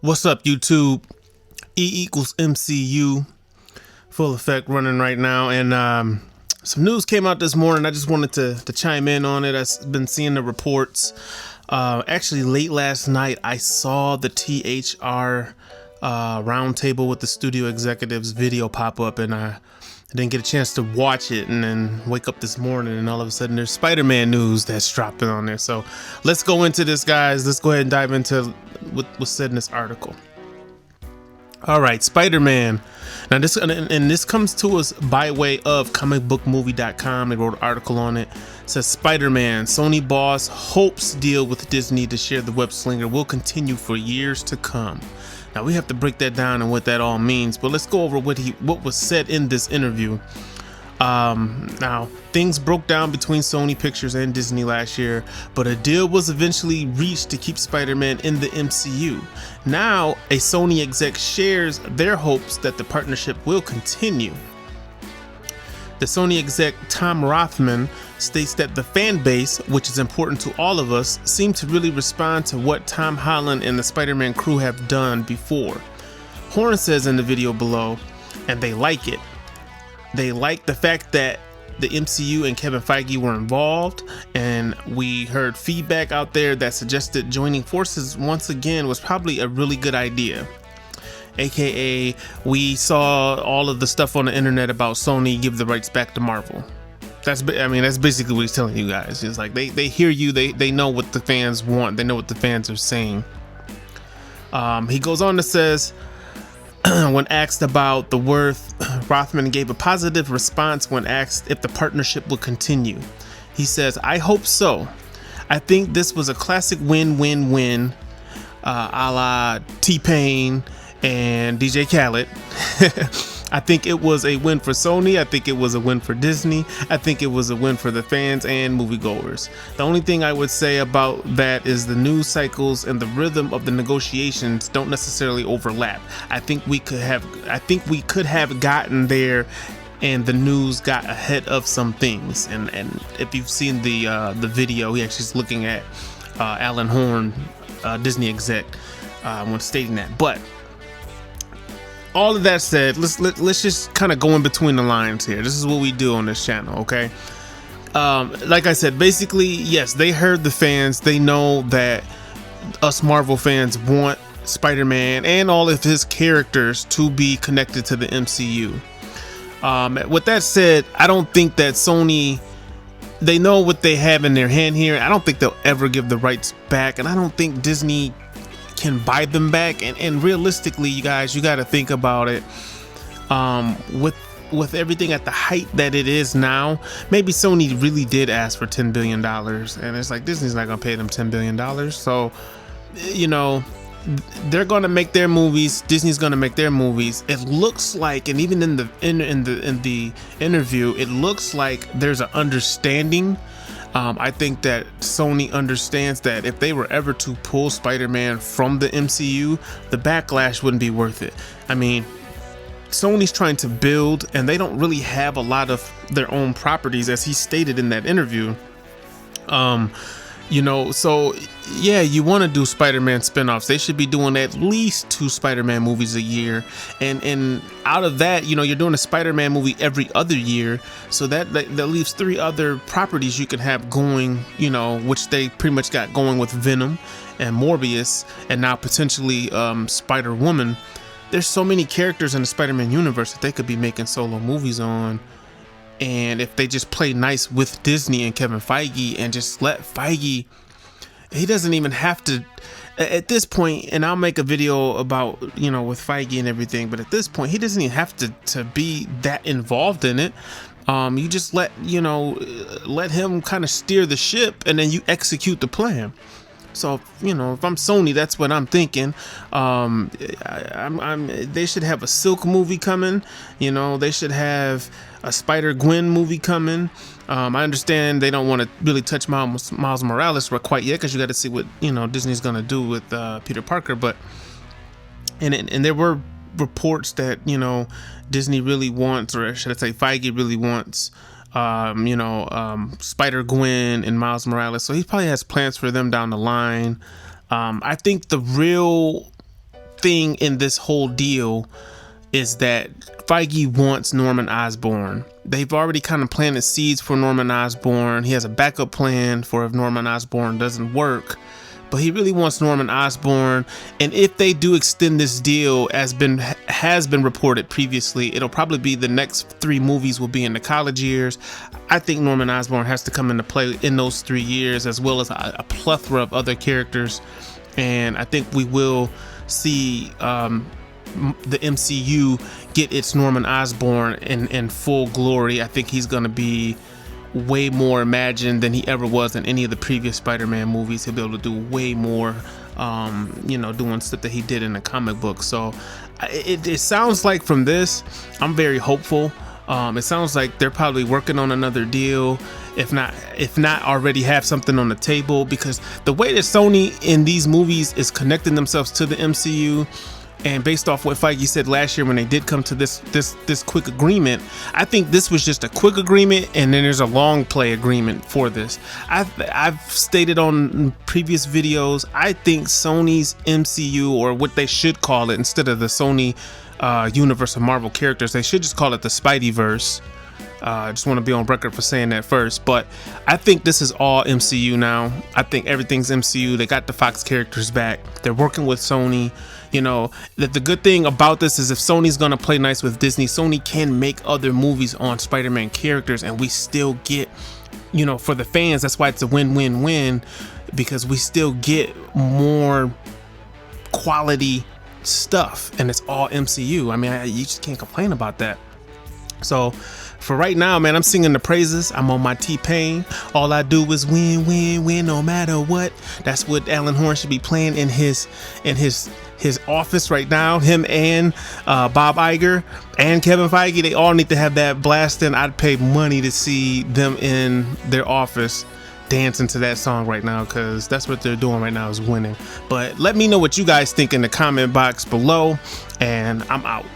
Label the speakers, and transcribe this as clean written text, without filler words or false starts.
Speaker 1: What's up, YouTube? E equals MCU, full effect running right now. And some news came out this morning. I just wanted to chime in on it. I've been seeing the reports. Actually, late last night, I saw the THR roundtable with the studio executives video pop up, and I didn't get a chance to watch it, and then wake up this morning and all of a sudden there's Spider-Man news that's dropping on there. So let's go into this, guys. Let's go ahead and dive into what was said in this article. All right, Spider-Man. Now this comes to us by way of comicbookmovie.com. They wrote an article on it. It says Spider-Man, Sony boss hopes deal with Disney to share the web slinger will continue for years to come. Now we have to break that down and what that all means, but let's go over what was said in this interview. Now things broke down between Sony Pictures and Disney last year, but a deal was eventually reached to keep Spider-Man in the MCU. Now a Sony exec shares their hopes that the partnership will continue. The Sony exec Tom Rathman states that the fan base, which is important to all of us, seem to really respond to what Tom Holland and the Spider-Man crew have done before. Horn says in the video below, and they like it. They like the fact that the MCU and Kevin Feige were involved, and we heard feedback out there that suggested joining forces once again was probably a really good idea. AKA, we saw all of the stuff on the internet about Sony give the rights back to Marvel. That's basically what he's telling you guys. It's like they hear you, they know what the fans want, they know what the fans are saying. He goes on to says, when asked about the worth, Rathman gave a positive response when asked if the partnership will continue. He says, "I hope so. I think this was a classic win-win-win, a la T-Pain and DJ Khaled. I think it was a win for Sony. I think it was a win for Disney. I think it was a win for the fans and moviegoers. The only thing I would say about that is the news cycles and the rhythm of the negotiations don't necessarily overlap. I think we could have gotten there, and the news got ahead of some things." And if you've seen the video, he actually is looking at Alan Horn, Disney exec, when stating that. But all of that said, let's just kind of go in between the lines here. This is what we do on this channel, okay? Like I said, basically, yes, they heard the fans. They know that us Marvel fans want Spider-Man and all of his characters to be connected to the MCU. With that said, I don't think that Sony, they know what they have in their hand here. I don't think they'll ever give the rights back, and I don't think Disney can buy them back. And realistically, you guys, you got to think about it. With everything at the height that it is now, maybe Sony really did ask for $10 billion, and it's like Disney's not gonna pay them $10 billion. So, you know, they're gonna make their movies. Disney's gonna make their movies. It looks like, and even in the interview, it looks like there's an understanding. I think that Sony understands that if they were ever to pull Spider-Man from the MCU, the backlash wouldn't be worth it. I mean, Sony's trying to build, and they don't really have a lot of their own properties, as he stated in that interview. You know, so yeah, you want to do Spider-Man spinoffs. They should be doing at least 2 Spider-Man movies a year, and out of that, you know, you're doing a Spider-Man movie every other year, so that leaves 3 other properties you can have going, you know, which they pretty much got going with Venom and Morbius, and now potentially Spider-Woman. There's so many characters in the Spider-Man universe that they could be making solo movies on. And if they just play nice with Disney and Kevin Feige and just let Feige, he doesn't even have to, at this point, and I'll make a video about, you know, with Feige and everything, but at this point, he doesn't even have to be that involved in it. You just let him kind of steer the ship, and then you execute the plan. So, you know, if I'm Sony, that's what I'm thinking. They should have a Silk movie coming. You know, they should have a Spider-Gwen movie coming. I understand they don't want to really touch Miles Morales quite yet, because you got to see what, you know, Disney's gonna do with Peter Parker. But and there were reports that, you know, Disney really wants, or should I say, Feige really wants Spider-Gwen and Miles Morales. So he probably has plans for them down the line. I think the real thing in this whole deal is that Feige wants Norman Osborn. They've already kind of planted seeds for Norman Osborn. He has a backup plan for if Norman Osborn doesn't work, but he really wants Norman Osborn. And if they do extend this deal, as has been reported previously, it'll probably be the next 3 movies will be in the college years. I think Norman Osborn has to come into play in those 3 years, as well as a plethora of other characters. And I think we will see the MCU get its Norman Osborn in full glory. I think he's going to be way more imagined than he ever was in any of the previous Spider-Man movies. He'll be able to do way more, doing stuff that he did in the comic book. So it sounds like from this, I'm very hopeful. It sounds like they're probably working on another deal, if not already have something on the table, because the way that Sony in these movies is connecting themselves to the MCU, and based off what Feige said last year when they did come to this quick agreement, I think this was just a quick agreement, and then there's a long play agreement for this. I've stated on previous videos, I think Sony's MCU, or what they should call it, instead of the Sony universe of Marvel characters, they should just call it the Spideyverse. I just want to be on record for saying that first, but I think this is all MCU now. I think everything's MCU. They got the Fox characters back. They're working with Sony. You know, that the good thing about this is if Sony's gonna play nice with Disney, Sony can make other movies on Spider-Man characters, and we still get, for the fans, that's why it's a win-win-win, because we still get more quality stuff, and it's all MCU. I mean, you just can't complain about that. So for right now, man, I'm singing the praises. I'm on my T-Pain. All I do is win, win, win, no matter what. That's what Alan Horn should be playing in his office right now. Him and Bob Iger and Kevin Feige, they all need to have that blasting. I'd pay money to see them in their office dancing to that song right now, because that's what they're doing right now, is winning. But let me know what you guys think in the comment box below, and I'm out.